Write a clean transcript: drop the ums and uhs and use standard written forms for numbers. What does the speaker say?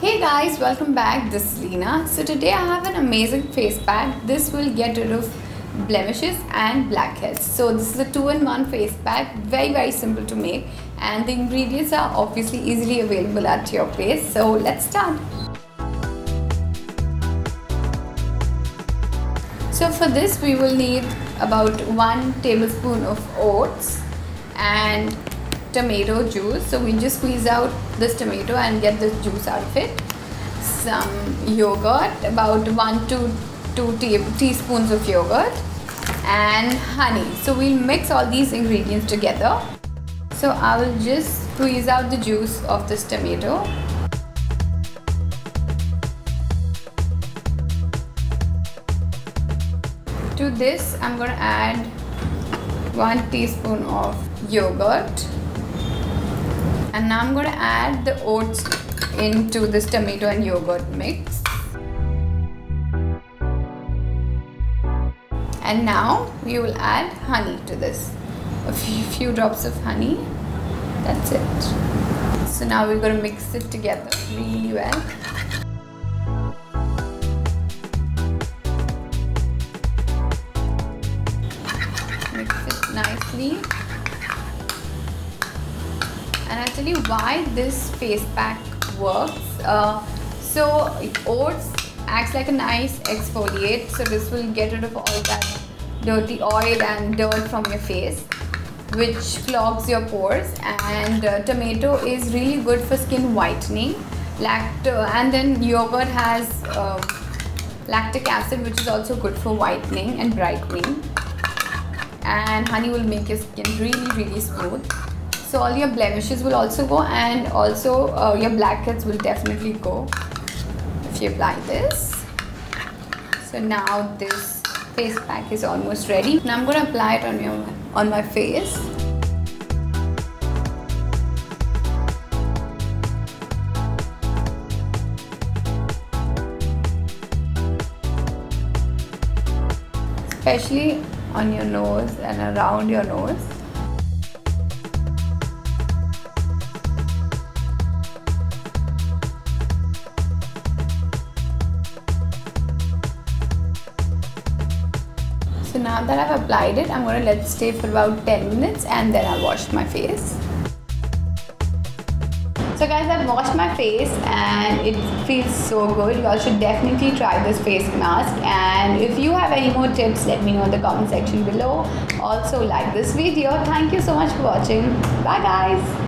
Hey guys, welcome back. This is Leena. So today I have an amazing face pack. This will get rid of blemishes and blackheads. So this is a 2-in-1 face pack, very simple to make, and the ingredients are obviously easily available at your place. So let's start. So for this we will need about 1 tablespoon of oats and tomato juice. So we just squeeze out this tomato and get the juice out of it. Some yogurt, about 1 to 2 teaspoons of yogurt, and honey. So we'll mix all these ingredients together. So I will just squeeze out the juice of this tomato. To this I'm going to add 1 teaspoon of yogurt. And now I'm going to add the oats into this tomato and yogurt mix. And now we will add honey to this. A few drops of honey. That's it. So now we're going to mix it together really well. Mix it nicely. And I'll tell you why this face pack works. So oats acts like a nice exfoliate, so this will get rid of all that dirty oil and dirt from your face, which clogs your pores. And tomato is really good for skin whitening. And then yogurt has lactic acid, which is also good for whitening and brightening. And honey will make your skin really smooth. So all your blemishes will also go, and also your blackheads will definitely go if you apply this. So now this face pack is almost ready. Now I'm going to apply it on my face. Especially on your nose and around your nose. So now that I've applied it, I'm going to let it stay for about 10 minutes and then I'll wash my face. So guys, I've washed my face and it feels so good. You all should definitely try this face mask. And if you have any more tips, let me know in the comment section below. Also like this video. Thank you so much for watching. Bye guys.